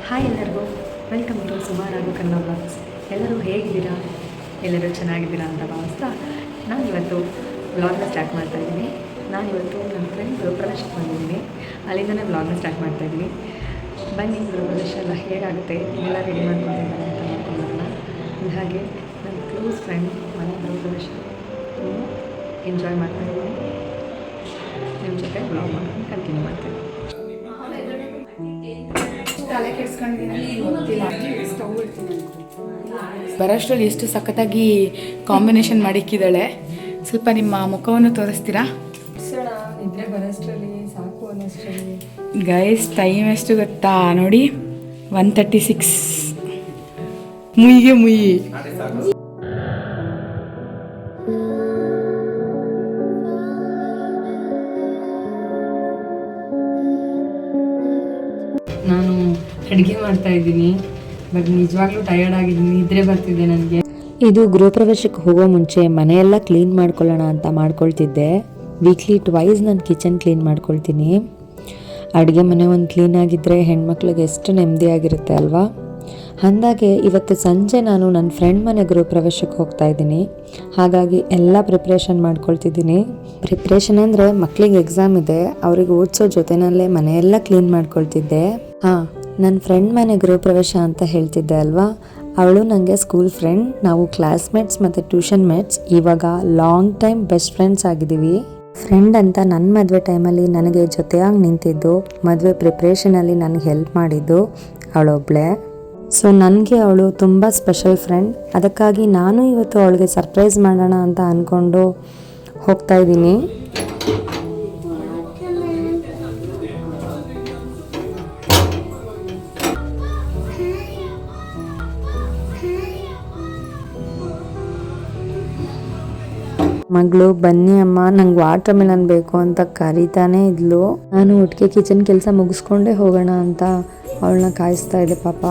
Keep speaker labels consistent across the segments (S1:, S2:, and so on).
S1: Hi ಎಲ್ಲರಿಗೂ, welcome to ಸುಮಾರಾಗು Kannada blogs. ಎಲ್ಲರೂ ಹೇಗಿದ್ದೀರಾ? ಎಲ್ಲರೂ ಚೆನ್ನಾಗಿದ್ದೀರಾ ಅಂತ ಭಾವಿಸ್ತಾ ನಾನಿವತ್ತು ವ್ಲಾಗ್ನ ಸ್ಟಾರ್ಟ್ ಮಾಡ್ತಾಯಿದ್ದೀನಿ. ನಾನಿವತ್ತು ನನ್ನ ಫ್ರೆಂಡ್ ಗೃಹಪ್ರವೇಶಕ್ಕೆ ಬಂದಿದ್ದೀನಿ. ಅಲ್ಲಿಂದನೇ ವ್ಲಾಗ್ನ ಸ್ಟಾರ್ಟ್ ಮಾಡ್ತಾಯಿದ್ದೀನಿ. ಬನ್ನಿ, ಗೃಹಪ್ರವೇಶ ಎಲ್ಲ ಹೇಗಾಗುತ್ತೆ, ಎಲ್ಲ ರೆಡಿ ಮಾಡ್ಕೊಂಡಿದ್ದಾರೆ ಅಂತ ನೋಡ್ಕೊಂಡ್ಬರೋಣ. ಹಾಗೆ ನನ್ನ ಕ್ಲೋಸ್ ಫ್ರೆಂಡ್ ಮನೆ ಗೃಹಪ್ರವೇಶ ಎಂಜಾಯ್ ಮಾಡ್ತಾಯಿದ್ದೀನಿ. ನಿಮ್ಮ ಜೊತೆ ವ್ಲಾಗ್ ಮಾಡ್ಕೊಂಡು ಕಂಟಿನ್ಯೂ ಮಾಡ್ತೀನಿ.
S2: ಬರೋಷ್ಟರಲ್ಲಿ ಎಷ್ಟು ಸಖತ್ತಾಗಿ ಕಾಂಬಿನೇಷನ್ ಮಾಡಿಕ್ಕಿದ್ದಾಳೆ. ಸ್ವಲ್ಪ ನಿಮ್ಮ ಮುಖವನ್ನು ತೋರಿಸ್ತೀರಾ? ಗೈಸ್, ಟೈಮ್ ಎಷ್ಟು ಗೊತ್ತಾ ನೋಡಿ? 1:36. ಮುಯ್ಯಿ
S1: ನಾನು ಅಡುಗೆ ಮಾಡ್ತಾ ಇದ್ದೀನಿ. ಬಟ್ ನಿಜವಾಗ್ಲೂ ಟಯರ್ಡ್ ಆಗಿದ್ದೀನಿ, ನಿದ್ರೆ ಬರ್ತಿದೆ ನನಗೆ.
S3: ಇದು ಗೃಹಪ್ರವೇಶಕ್ಕೆ ಹೋಗೋ ಮುಂಚೆ ಮನೆಯೆಲ್ಲ ಕ್ಲೀನ್ ಮಾಡ್ಕೊಳ್ಳೋಣ ಅಂತ ಮಾಡ್ಕೊಳ್ತಿದ್ದೆ. ವೀಕ್ಲಿ ಟ್ವೈಸ್ ನಾನು ಕಿಚನ್ ಕ್ಲೀನ್ ಮಾಡ್ಕೊಳ್ತೀನಿ. ಅಡುಗೆ ಮನೆ ಒಂದು ಕ್ಲೀನಾಗಿದ್ದರೆ ಹೆಣ್ಮಕ್ಳಿಗೆ ಎಷ್ಟು ನೆಮ್ಮದಿಯಾಗಿರುತ್ತೆ ಅಲ್ವಾ? ಅಂದಾಗೆ ಇವತ್ತು ಸಂಜೆ ನಾನು ನನ್ನ ಫ್ರೆಂಡ್ ಮನೆ ಗೃಹಪ್ರವೇಶಕ್ಕೆ ಹೋಗ್ತಾ ಇದ್ದೀನಿ. ಹಾಗಾಗಿ ಎಲ್ಲ ಪ್ರಿಪ್ರೇಷನ್ ಮಾಡ್ಕೊಳ್ತಿದ್ದೀನಿ. ಪ್ರಿಪ್ರೇಷನ್ ಅಂದರೆ ಮಕ್ಕಳಿಗೆ ಎಕ್ಸಾಮ್ ಇದೆ, ಅವ್ರಿಗೆ ಓದಿಸೋ ಜೊತೆನಲ್ಲೇ ಮನೆಯೆಲ್ಲ ಕ್ಲೀನ್ ಮಾಡ್ಕೊಳ್ತಿದ್ದೆ. ನನ್ನ ಫ್ರೆಂಡ್ ಮನೆ ಗೃಹಪ್ರವೇಶ ಅಂತ ಹೇಳ್ತಿದ್ದೆ ಅಲ್ವಾ, ಅವಳು ನನಗೆ ಸ್ಕೂಲ್ ಫ್ರೆಂಡ್. ನಾವು ಕ್ಲಾಸ್ಮೇಟ್ಸ್ ಮತ್ತು ಟ್ಯೂಷನ್ ಮೇಟ್ಸ್. ಇವಾಗ ಲಾಂಗ್ ಟೈಮ್ ಬೆಸ್ಟ್ ಫ್ರೆಂಡ್ಸ್ ಆಗಿದ್ದೀವಿ. ಫ್ರೆಂಡ್ ಅಂತ ನನ್ನ ಮದುವೆ ಟೈಮಲ್ಲಿ ನನಗೆ ಜೊತೆಯಾಗಿ ನಿಂತಿದ್ದು, ಮದುವೆ ಪ್ರಿಪ್ರೇಷನಲ್ಲಿ ನನಗೆ ಹೆಲ್ಪ್ ಮಾಡಿದ್ದು ಅವಳೊಬ್ಬಳೇ. ಸೊ ನನಗೆ ಅವಳು ತುಂಬ ಸ್ಪೆಷಲ್ ಫ್ರೆಂಡ್. ಅದಕ್ಕಾಗಿ ನಾನು ಇವತ್ತು ಅವಳಿಗೆ ಸರ್ಪ್ರೈಸ್ ಮಾಡೋಣ ಅಂತ ಅಂದ್ಕೊಂಡು ಹೋಗ್ತಾ ಇದ್ದೀನಿ. ಮಗಳು ಬನ್ನಿ ಅಮ್ಮ, ನಂಗೆ ವಾಟರ್ ಮೆಲನ್ ಬೇಕು ಅಂತ ಕರೀತಾನೆ ಇದ್ಲು. ನಾನು ಒಟ್ಟಿಗೆ ಕಿಚನ್ ಕೆಲಸ ಮುಗಿಸ್ಕೊಂಡೇ ಹೋಗೋಣ ಅಂತ ಅವಳನ್ನ ಕಾಯಿಸ್ತಾ ಇದ್ದೆ ಪಾಪ.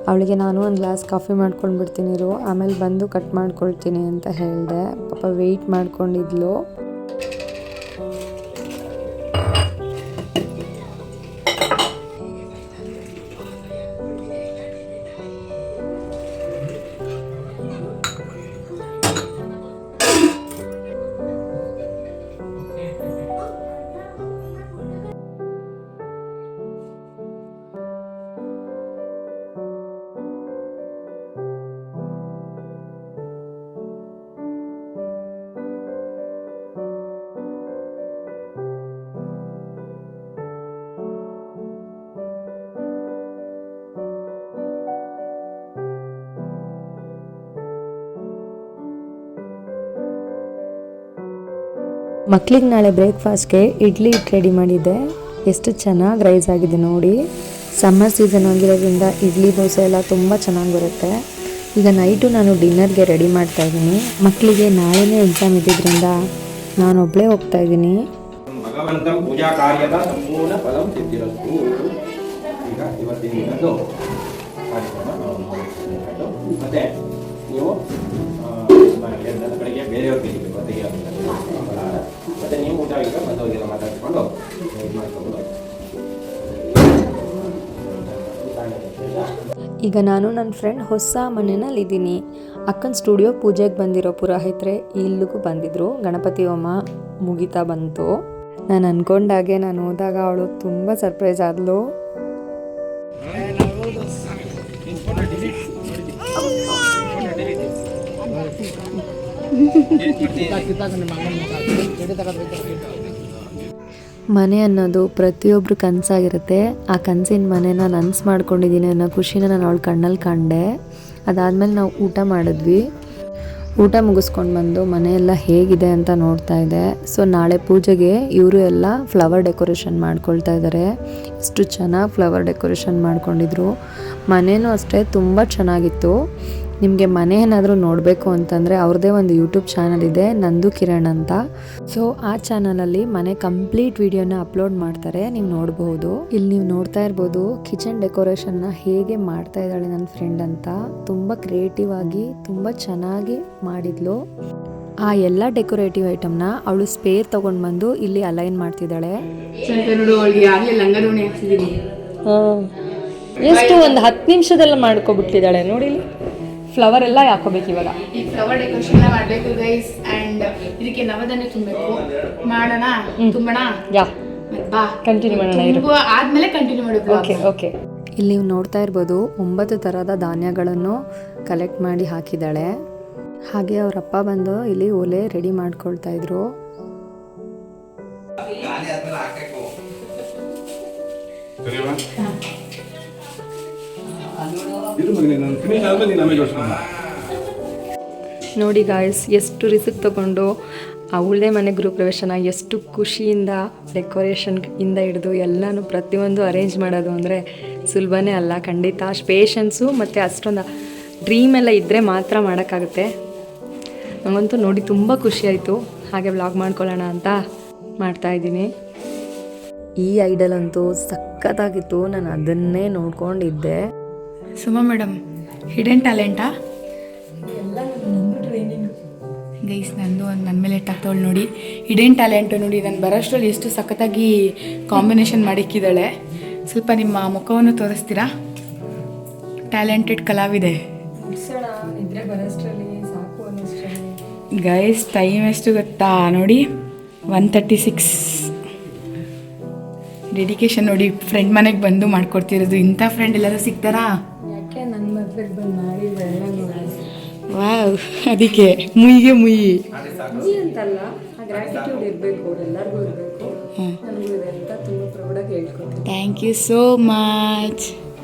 S3: ಅವಳಿಗೆ ನಾನು ಒಂದು ಗ್ಲಾಸ್ ಕಾಫಿ ಮಾಡ್ಕೊಂಡು ಬಿಡ್ತೀನಿ, ಆಮೇಲೆ ಬಂದು ಕಟ್ ಮಾಡ್ಕೊಳ್ತೀನಿ ಅಂತ ಹೇಳಿದೆ. ಪಾಪ ವೆಯ್ಟ್ ಮಾಡ್ಕೊಂಡಿದ್ಲು. ಮಕ್ಳಿಗೆ ನಾಳೆ ಬ್ರೇಕ್ಫಾಸ್ಟ್ಗೆ ಇಡ್ಲಿ ಹಿಟ್ಟು ರೆಡಿ ಮಾಡಿದ್ದೆ. ಎಷ್ಟು ಚೆನ್ನಾಗಿ ರೈಸ್ ಆಗಿದೆ ನೋಡಿ. ಸಮ್ಮರ್ ಸೀಸನ್ ಆಗಿರೋದ್ರಿಂದ ಇಡ್ಲಿ ದೋಸೆ ಎಲ್ಲ ತುಂಬ ಚೆನ್ನಾಗಿ ಬರುತ್ತೆ. ಈಗ ನೈಟು ನಾನು ಡಿನ್ನರ್ಗೆ ರೆಡಿ ಮಾಡ್ತಾ ಇದ್ದೀನಿ. ಮಕ್ಕಳಿಗೆ ನಾಳೆನೇ ಎಕ್ಸಾಮ್ ಇದ್ದಿದ್ದರಿಂದ ನಾನೊಬ್ಬಳೇ ಹೋಗ್ತಾ ಇದ್ದೀನಿ.
S4: ಭಗವಂತನ ಪೂಜಾ ಕಾರ್ಯದ ಸಂಪೂರ್ಣ ಫಲಂ ಸಿದ್ಧಿರಸ್ತು. ಈಗ ಇವತ್ತಿನ ಕಾರ್ಯಕ್ರಮ ಮತ್ತೆ ನೀವು ಕಡೆಗೆ ಬೇರೆಯವ್ರಿಗೆ ಮತ್ತೆ ನೀವು ಊಟ ಈಗ ಬಂದವರಿಗೆಲ್ಲ ಮಾತಾಡ್ಕೊಂಡು ಇದು ಮಾಡ್ಕೊಂಡು.
S3: ಈಗ ನಾನು ನನ್ನ ಫ್ರೆಂಡ್ ಹೊಸ ಮನೆಯಲ್ಲಿದ್ದೀನಿ. ಅಕ್ಕನ ಸ್ಟುಡಿಯೋ ಪೂಜೆಗೆ ಬಂದಿರೋ ಪುರೋಹಿತರೆ ಇಲ್ಲಿಗೂ ಬಂದಿದ್ರು. ಗಣಪತಿ ಹೋಮ ಮುಗಿತಾ ಬಂತು. ನಾನು ಅಂದ್ಕೊಂಡಾಗೆ ನಾನು ಹೋದಾಗ ಅವಳು ತುಂಬ ಸರ್ಪ್ರೈಸ್ ಆದ್ಲು. ಮನೆ ಅನ್ನೋದು ಪ್ರತಿಯೊಬ್ಬರು ಕನಸಾಗಿರುತ್ತೆ. ಆ ಕನಸಿನ ಮನೆನ ನನಸು ಮಾಡ್ಕೊಂಡಿದ್ದೀನಿ ಅನ್ನೋ ಖುಷಿನ ನಾನು ಅವಳ ಕಣ್ಣಲ್ಲಿ ಕಂಡೆ. ಅದಾದಮೇಲೆ ನಾವು ಊಟ ಮಾಡಿದ್ವಿ. ಊಟ ಮುಗಿಸ್ಕೊಂಡು ಬಂದು ಮನೆಯೆಲ್ಲ ಹೇಗಿದೆ ಅಂತ ನೋಡ್ತಾ ಇದ್ದೆ. ಸೊ ನಾಳೆ ಪೂಜೆಗೆ ಇವರು ಎಲ್ಲ ಫ್ಲವರ್ ಡೆಕೋರೇಷನ್ ಮಾಡ್ಕೊಳ್ತಾ ಇದ್ದಾರೆ. ಎಷ್ಟು ಚೆನ್ನಾಗಿ ಫ್ಲವರ್ ಡೆಕೋರೇಷನ್ ಮಾಡ್ಕೊಂಡಿದ್ರು. ಮನೆಯೂ ಅಷ್ಟೇ ತುಂಬ ಚೆನ್ನಾಗಿತ್ತು. ನಿಮಗೆ ಮನೆ ಏನಾದರೂ ನೋಡಬೇಕು ಅಂತಂದರೆ ಅವ್ರದ್ದೇ ಒಂದು ಯೂಟ್ಯೂಬ್ ಚಾನಲ್ ಇದೆ, ನಂದು ಕಿರಣ್ ಅಂತ. ಸೊ ಆ ಚಾನಲಲ್ಲಿ ಮನೆ ಕಂಪ್ಲೀಟ್ ವಿಡಿಯೋನ ಅಪ್ಲೋಡ್ ಮಾಡ್ತಾರೆ, ನೀವು ನೋಡಬಹುದು. ಇಲ್ಲಿ ನೀವು ನೋಡ್ತಾ ಇರ್ಬೋದು ಕಿಚನ್ ಡೆಕೋರೇಷನ್ನ ಹೇಗೆ ಮಾಡ್ತಾ ಇದ್ದಾಳೆ ನನ್ನ ಫ್ರೆಂಡ್ ಅಂತ. ತುಂಬ ಕ್ರಿಯೇಟಿವ್ ಆಗಿ ತುಂಬ ಚೆನ್ನಾಗಿ ಮಾಡಿದ್ಲು. ಆ ಎಲ್ಲ ಡೆಕೋರೇಟಿವ್ ಐಟಮ್ನ ಅವಳು ಸ್ಪೇರ್ ತೊಗೊಂಡು ಬಂದು ಇಲ್ಲಿ ಅಲೈನ್ ಮಾಡ್ತಿದ್ದಾಳೆ.
S2: ನೋಡು ಅವಳಿಗೆ ಆಗಲೇ ಲಂಗದೋಣಿ ಹಾಕ್ಸಿದ್ದೀನಿ.
S3: ಎಷ್ಟು ಒಂದು 10 ನಿಮಿಷದೆಲ್ಲ ಮಾಡ್ಕೊಬಿಟ್ಟಿದ್ದಾಳೆ ನೋಡಿ. ಫ್ಲವರ್ ಎಲ್ಲ ಹಾಕೋಬೇಕು ಇವಾಗ.
S2: ಈ ಫ್ಲವರ್ ಡೆಕೋರೇಷನ್ ಮಾಡಬೇಕು ಗೈಸ್. ಆ್ಯಂಡ್ ಇದಕ್ಕೆ ನವಧಾನ್ಯ ತುಂಬಬೇಕು. ಮಾಡೋಣ, ತುಂಬೋಣ.
S3: ಯಾ,
S2: ಬಾ
S3: ಕಂಟಿನ್ಯೂ ಮಾಡೋಣ.
S2: ಆದ್ಮೇಲೆ ಕಂಟಿನ್ಯೂ ಮಾಡೋದು.
S3: Okay okay. ಇಲ್ಲಿ ನೀವು ನೋಡ್ತಾ ಇರ್ಬೋದು 9 ಥರದ ಧಾನ್ಯಗಳನ್ನು ಕಲೆಕ್ಟ್ ಮಾಡಿ ಹಾಕಿದ್ದಾಳೆ. ಹಾಗೆ ಅವರಪ್ಪ ಬಂದು ಇಲ್ಲಿ ಒಲೆ ರೆಡಿ ಮಾಡ್ಕೊಳ್ತಾ ಇದ್ರು. ನೋಡಿ ಗಾಯ್ಸ್, ಎಷ್ಟು ರಿಸ್ಕ್ ತಗೊಂಡು ಅವಳದೇ ಮನೆ ಗೃಹ ಪ್ರವೇಶನ ಎಷ್ಟು ಖುಷಿಯಿಂದ ಡೆಕೋರೇಷನ್ ಇಂದ ಹಿಡಿದು ಎಲ್ಲನೂ ಪ್ರತಿಯೊಂದು ಅರೇಂಜ್ ಮಾಡೋದು ಅಂದರೆ ಸುಲಭನೇ ಅಲ್ಲ ಖಂಡಿತ. ಪೇಷನ್ಸು ಮತ್ತು ಅಷ್ಟೊಂದು ಡ್ರೀಮ್ ಎಲ್ಲ ಇದ್ದರೆ ಮಾತ್ರ ಮಾಡೋಕ್ಕಾಗುತ್ತೆ. ನನಗಂತೂ ನೋಡಿ ತುಂಬ ಖುಷಿ ಆಯಿತು. ಹಾಗೆ ವ್ಲಾಗ್ ಮಾಡ್ಕೊಳ್ಳೋಣ ಅಂತ ಮಾಡ್ತಾಯಿದ್ದೀನಿ. ಈ ಐಡಲ್ ಅಂತೂ ಸಖತ್ತಾಗಿತ್ತು. ನಾನು ಅದನ್ನೇ ನೋಡ್ಕೊಂಡಿದ್ದೆ.
S2: ಸುಮಾ ಮೇಡಮ್ ಹಿಡನ್ ಟ್ಯಾಲೆಂಟಾ? ಗೈಸ್ ನಂದು ಒಂದು ನನ್ನ ಮೇಲೆ ಇಟ್ಟಾಗ್ತವಳು ನೋಡಿ. ಹಿಡನ್ ಟ್ಯಾಲೆಂಟು ನೋಡಿ. ನಾನು ಬರೋಷ್ಟರಲ್ಲಿ ಎಷ್ಟು ಸಖತ್ತಾಗಿ ಕಾಂಬಿನೇಷನ್ ಮಾಡಿಕ್ಕಿದ್ದಾಳೆ. ಸ್ವಲ್ಪ ನಿಮ್ಮ ಮುಖವನ್ನು ತೋರಿಸ್ತೀರಾ? ಟ್ಯಾಲೆಂಟೆಡ್ ಕಲಾವಿದೆ ಗೈಸ್. ಟೈಮ್ ಎಷ್ಟು ಗೊತ್ತಾ ನೋಡಿ? 1:36. ಡೆಡಿಕೇಶನ್ ನೋಡಿ. ಫ್ರೆಂಡ್ ಮನೆಗೆ ಬಂದು ಮಾಡ್ಕೊಡ್ತಿರೋದು. ಇಂಥ ಫ್ರೆಂಡ್ ಎಲ್ಲರೂ ಸಿಗ್ತಾರಾ?
S3: ಯಾಕೆ ನನ್ನ ಮದುವೆಗೆ ಬಂದು ಮಾಡಿದ್ರೆ
S2: ವಾವ್, ಅದಕ್ಕೆ ಮುಯ್ಯಿಗೆ ಮುಯ್ಯಿ
S3: ಅಂತಲ್ಲ, ಆ ಗ್ರಾಟಿಟ್ಯೂಡ್ ಇರಬೇಕು, ಎಲ್ಲರಿಗೂ ಇರಬೇಕು. ನನಗೂ ಇದೆಂತ ತುಂಬ ಪ್ರೌಡಾಗಿ ಹೇಳ್ಕೊತೀನಿ.
S2: Thank you so much.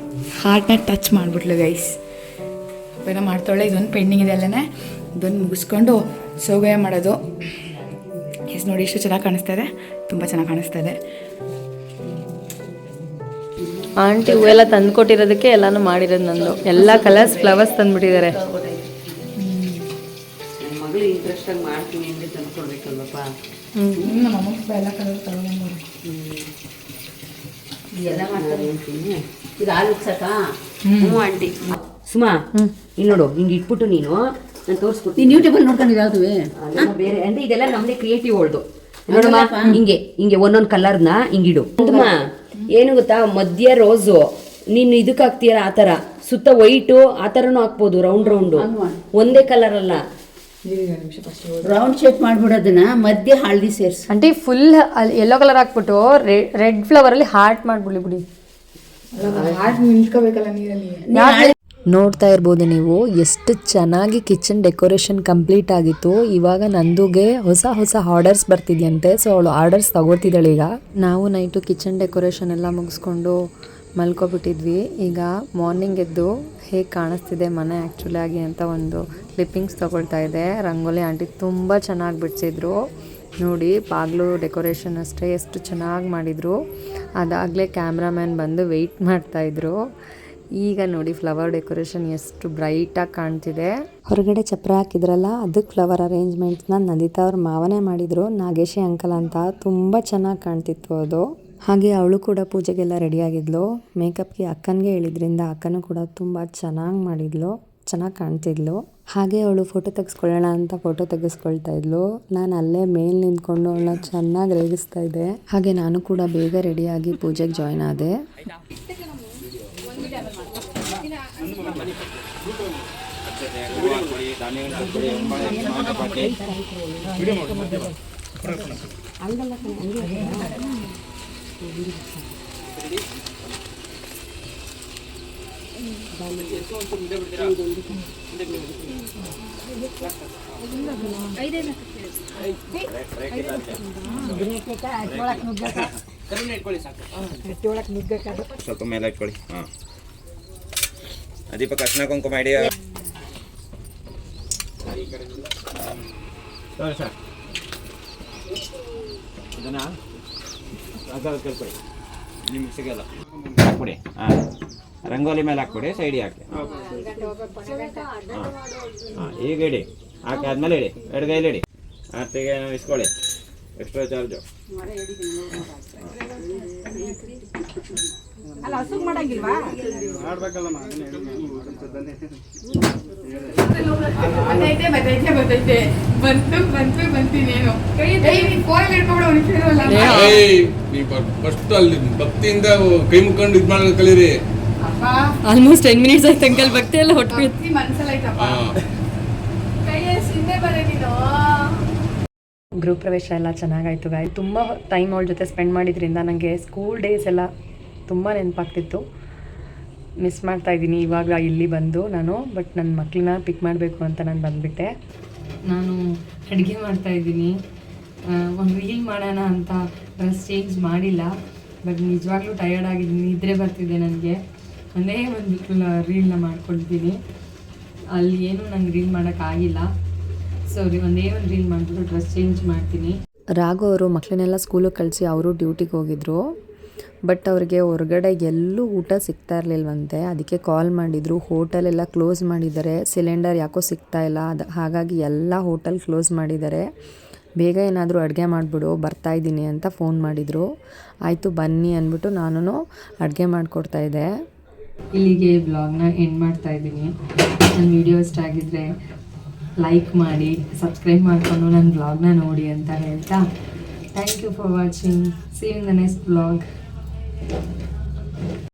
S2: ಹಾರ್ಟ್ನ ಟಚ್ ಮಾಡಿಬಿಟ್ಲು ಗೈಸ್. ಏನೋ ಮಾಡ್ತಾಳೆ. ಇದೊಂದು ಪೆಂಡಿಂಗ್ ಇದೆ ಅಲ್ಲೇ. ಇದೊಂದು ಮುಗಿಸ್ಕೊಂಡು ಸೋಗಯ ಮಾಡೋದು. ಎಸ್ ನೋಡಿ ಎಷ್ಟು ಚೆನ್ನಾಗಿ ಕಾಣಿಸ್ತಾ ಇದೆ. ತುಂಬ ಚೆನ್ನಾಗಿ ಕಾಣಿಸ್ತಾ ಇದೆ.
S3: ಆಂಟಿ ಹೂವೆಲ್ಲ ತಂದು ಕೊಟ್ಟಿರೋದಕ್ಕೆ ಎಲ್ಲಾನು ಮಾಡಿರೋದು ನಂದು. ಎಲ್ಲ ಕಲರ್ಸ್ ಫ್ಲವರ್ಸ್ ತಂದುಬಿಟ್ಟಿದ್ದಾರೆ.
S5: ಮಗಳು ಇಂಟ್ರೆಸ್ಟಾಗಿ ಮಾಡ್ತೀನಿ ಅಂದರೆ ತಂದ್ಕೊಡ್ಬೇಕಲ್ವಪ್ಪ.
S2: ನಮ್ಮ ಅಮ್ಮ ಎಲ್ಲ ಕಲರ್ ತಗೊಂಡು
S5: ಎಲ್ಲ ಮಾಡ್ತಾರೆ ಅಂತೀನಿ. ಇದು ಹಾಲು ಉಕ್ಸಕ್ಕ? ಹ್ಞೂ ಆಂಟಿ. ಸುಮಾ ಇಲ್ಲಿ ನೋಡು, ಹಿಂಗೆ ಇಟ್ಬಿಟ್ಟು ನೀನು ನಾನು ತೋರಿಸ್ಕೊಡ್ತೀನಿ. ಯೂಟ್ಯೂಬಲ್ಲಿ ನೋಡ್ಕೊಂಡಿದ್ದು ಯಾವುದುವೆ ಅದೆಲ್ಲ ಬೇರೆ ಅಂದರೆ ಇದೆಲ್ಲ ನಮ್ಮದೇ ಕ್ರಿಯೇಟಿವ್ ಹೊಳ್ದು ನೋಡಮ್ಮ. ಹಿಂಗೆ ಒಂದೊಂದು ಕಲರ್ನ ಹಿಂಗಿಡು ಅಂತಮ್ಮ. ಏನು ಗೊತ್ತಾ, ಮಧ್ಯ ರೋಸು ನೀನು ಇದಕ್ಕೆ ಹಾಕ್ತೀಯಲ್ಲ ಆ ಥರ, ಸುತ್ತ ವೈಟು ಆ ಥರನೂ ಹಾಕ್ಬೋದು. ರೌಂಡು ಒಂದೇ ಕಲರ್ ಅಲ್ಲ, ರೌಂಡ್ ಶೇಪ್ ಮಾಡ್ಬಿಡೋದನ್ನ ಮಧ್ಯೆ ಹಳದಿ ಸೇರಿಸಿ.
S3: ಆಂಟಿ ಫುಲ್ ಯೆಲ್ಲೋ ಕಲರ್ ಹಾಕ್ಬಿಟ್ಟು ರೆಡ್ ಫ್ಲವರಲ್ಲಿ ಹಾರ್ಟ್ ಮಾಡಿಬಿಡ್ಲಿ ಬಿಡಿ.
S2: ಹಾರ್ಟ್ ನಿಂತ್ಕೋಬೇಕಲ್ಲ ನೀರಲ್ಲಿ.
S3: ನೋಡ್ತಾ ಇರ್ಬೋದು ನೀವು ಎಷ್ಟು ಚೆನ್ನಾಗಿ ಕಿಚನ್ ಡೆಕೋರೇಷನ್ ಕಂಪ್ಲೀಟ್ ಆಗಿತ್ತು. ಇವಾಗ ನಂದುಗೆ ಹೊಸ ಆರ್ಡರ್ಸ್ ಬರ್ತಿದ್ಯಂತೆ. ಸೊ ಅವಳು ಆರ್ಡರ್ಸ್ ತಗೋತಿದ್ದಾಳೆ. ಈಗ ನಾವು ನೈಟು ಕಿಚನ್ ಡೆಕೋರೇಷನ್ ಎಲ್ಲ ಮುಗಿಸ್ಕೊಂಡು ಮಲ್ಕೊಬಿಟ್ಟಿದ್ವಿ. ಈಗ ಮಾರ್ನಿಂಗ್ ಎದ್ದು ಹೇಗೆ ಕಾಣಿಸ್ತಿದೆ ಮನೆ ಆ್ಯಕ್ಚುಲಿ ಆಗಿ ಅಂತ ಒಂದು ಕ್ಲಿಪ್ಪಿಂಗ್ಸ್ ತೊಗೊಳ್ತಾ ಇದೆ. ರಂಗೋಲಿ ಆಂಟಿ ತುಂಬ ಚೆನ್ನಾಗಿ ಬಿಡಿಸಿದ್ರು ನೋಡಿ. ಬಾಗಿಲು ಡೆಕೋರೇಷನ್ ಅಷ್ಟೇ ಎಷ್ಟು ಚೆನ್ನಾಗಿ ಮಾಡಿದರು. ಅದಾಗಲೇ ಕ್ಯಾಮ್ರಾಮ್ಯಾನ್ ಬಂದು ವೆಯ್ಟ್ ಮಾಡ್ತಾಯಿದ್ರು. ಈಗ ನೋಡಿ ಫ್ಲವರ್ ಡೆಕೋರೇಷನ್ ಎಷ್ಟು ಬ್ರೈಟಾಗಿ ಕಾಣ್ತಿದೆ. ಹೊರಗಡೆ ಚಪ್ರ ಹಾಕಿದ್ರಲ್ಲ, ಅದಕ್ಕೆ ಫ್ಲವರ್ ಅರೇಂಜ್ಮೆಂಟ್ಸ್ನ ನಂದಿತಾ ಅವ್ರ ಮಾವನೇ ಮಾಡಿದರು, ನಾಗೇಶಿ ಅಂಕಲ್ ಅಂತ. ತುಂಬ ಚೆನ್ನಾಗಿ ಕಾಣ್ತಿತ್ತು ಅದು. ಹಾಗೆ ಅವಳು ಕೂಡ ಪೂಜೆಗೆಲ್ಲ ರೆಡಿಯಾಗಿದ್ಲು. ಮೇಕಪ್ಗೆ ಅಕ್ಕನಿಗೆ ಹೇಳಿದ್ರಿಂದ ಅಕ್ಕನೂ ಕೂಡ ತುಂಬ ಚೆನ್ನಾಗಿ ಮಾಡಿದ್ಲು, ಚೆನ್ನಾಗಿ ಕಾಣ್ತಿದ್ಲು. ಹಾಗೆ ಅವಳು ಫೋಟೋ ತೆಗೆಸ್ಕೊಳ್ಳೋಣ ಅಂತ ಫೋಟೋ ತೆಗೆಸ್ಕೊಳ್ತಾ ಇದ್ಲು. ನಾನು ಅಲ್ಲೇ ಮೇಲೆ ನಿಂತ್ಕೊಂಡು ಅವಳನ್ನ ಚೆನ್ನಾಗಿ ರೇಗಿಸ್ತಾ ಇದ್ದೆ. ಹಾಗೆ ನಾನು ಕೂಡ ಬೇಗ ರೆಡಿಯಾಗಿ ಪೂಜೆಗೆ ಜಾಯ್ನ್ ಆದೆ.
S4: ಸ್ವಲ್ಪ ಮೇಲೆ ಇಟ್ಕೊಳ್ಳಿ. ಹಾಂ, ದೀಪಕ್ ಅರ್ಶನ ಕುಂಕುಮ ಮಾಡಿ. ಸರ್ ಇದನ್ನ ಕೇಳ್ಕೊಳ್ಳಿ. ನಿಮ್ಗೆ ಸಿಗಲ್ಲ ಹಾಕ್ಬಿಡಿ. ಹಾಂ, ರಂಗೋಲಿ ಮೇಲೆ ಹಾಕ್ಬಿಡಿ, ಸೈಡಿಗೆ ಹಾಕಿ. ಹಾಂ, ಈಗ ಇಡಿ. ಹಾಕಿ ಆದ್ಮೇಲೆ ಇಡಿ, ಎಡಗೈಲಿ ಇಡಿ. ಆರ್ತಿಗೆ ಇಸ್ಕೊಳ್ಳಿ, ಎಕ್ಸ್ಟ್ರಾ ಚಾರ್ಜು.
S5: ಅಲ್ಲ ಹಸುಗ್ ಮಾಡಂಗಿಲ್ವಾ
S2: ಬರ್ತೈತೆ ಬಂತೀನೇನು ಫೋನ್ ಹಿಡ್ಕೊಂಡು
S6: ಫಸ್ಟ್ ಅಲ್ಲಿ ಭಕ್ತಿಯಿಂದ ಕೈ ಮುಕ್ಕೊಂಡು ಇದ್ ಮಾಡೋದು ಕಲೀರಿ.
S1: ಆಲ್ಮೋಸ್ಟ್ 10 ಮಿನಿಟ್ಸ್ ಆಯ್ತು ಅಂಕಲ್ ಭಕ್ತಿ ಎಲ್ಲ ಹೊಟ್ಟು
S2: ಮನ್ಸಲ್ಲೈತಪ್ಪ ಕೈಯಲ್ಲಿ ಸಿಂಧೆ ಬರ ನೀನು.
S1: ಗೃಹ ಪ್ರವೇಶ ಎಲ್ಲ ಚೆನ್ನಾಗಾಯ್ತು ಗಾಯ್. ತುಂಬ ಟೈಮ್ ಅವಳ ಜೊತೆ ಸ್ಪೆಂಡ್ ಮಾಡಿದ್ರಿಂದ ನನಗೆ ಸ್ಕೂಲ್ ಡೇಸ್ ಎಲ್ಲ ತುಂಬ ನೆನಪಾಗ್ತಿತ್ತು. ಮಿಸ್ ಮಾಡ್ತಾಯಿದ್ದೀನಿ ಇವಾಗ ಇಲ್ಲಿ ಬಂದು ನಾನು. ಬಟ್ ನನ್ನ ಮಕ್ಕಳನ್ನ ಪಿಕ್ ಮಾಡಬೇಕು ಅಂತ ನಾನು ಬಂದುಬಿಟ್ಟೆ. ನಾನು ಅಡುಗೆ ಮಾಡ್ತಾಯಿದ್ದೀನಿ. ಒಂದು ರೀಲ್ ಮಾಡೋಣ ಅಂತ ಡ್ರೆಸ್ ಚೇಂಜ್ ಮಾಡಿಲ್ಲ. ಬಟ್ ನಿಜವಾಗ್ಲೂ ಟಯರ್ಡ್ ಆಗಿದ್ದೀನಿ, ನಿದ್ರೆ ಬರ್ತಿದೆ ನನಗೆ. ಒಂದೇ ಒಂದು ರೀಲ್ನ ಮಾಡ್ಕೊಳ್ತೀನಿ. ಅಲ್ಲಿ ಏನು ನಂಗೆ ರೀಲ್ ಮಾಡೋಕ್ಕಾಗಿಲ್ಲ. ಸೊ ಒಂದೇ ಒಂದು ರೀಲ್ ಮಾಡಿಬಿಟ್ಟು ಡ್ರೆಸ್ ಚೇಂಜ್ ಮಾಡ್ತೀನಿ.
S3: ರಾಘು ಅವರು ಮಕ್ಕಳನ್ನೆಲ್ಲ ಸ್ಕೂಲಿಗೆ ಕಳಿಸಿ ಅವರು ಡ್ಯೂಟಿಗೆ ಹೋಗಿದ್ರು. ಬಟ್ ಅವ್ರಿಗೆ ಹೊರಗಡೆ ಎಲ್ಲೂ ಊಟ ಸಿಗ್ತಾ ಇರಲಿಲ್ವಂತೆ. ಅದಕ್ಕೆ ಕಾಲ್ ಮಾಡಿದರು. ಹೋಟೆಲೆಲ್ಲ ಕ್ಲೋಸ್ ಮಾಡಿದ್ದಾರೆ, ಸಿಲಿಂಡರ್ ಯಾಕೋ ಸಿಗ್ತಾ ಇಲ್ಲ. ಹಾಗಾಗಿ ಎಲ್ಲ ಹೋಟೆಲ್ ಕ್ಲೋಸ್ ಮಾಡಿದ್ದಾರೆ. ಬೇಗ ಏನಾದರೂ ಅಡುಗೆ ಮಾಡಿಬಿಡು, ಬರ್ತಾಯಿದ್ದೀನಿ ಅಂತ ಫೋನ್ ಮಾಡಿದರು. ಆಯಿತು ಬನ್ನಿ ಅಂದ್ಬಿಟ್ಟು ನಾನು ಅಡುಗೆ ಮಾಡಿಕೊಡ್ತಾಯಿದ್ದೆ.
S1: ಇಲ್ಲಿಗೆ ಬ್ಲಾಗ್ನ ಎಂಡ್ ಮಾಡ್ತಾ ಇದ್ದೀನಿ. ನನ್ನ ವಿಡಿಯೋ ಇಷ್ಟ ಆಗಿದ್ದರೆ ಲೈಕ್ ಮಾಡಿ, ಸಬ್ಸ್ಕ್ರೈಬ್ ಮಾಡಿಕೊಂಡು ನನ್ನ ಬ್ಲಾಗ್ನ ನೋಡಿ ಅಂತ ಹೇಳ್ತಾ thank you for watching. See you in the next blog.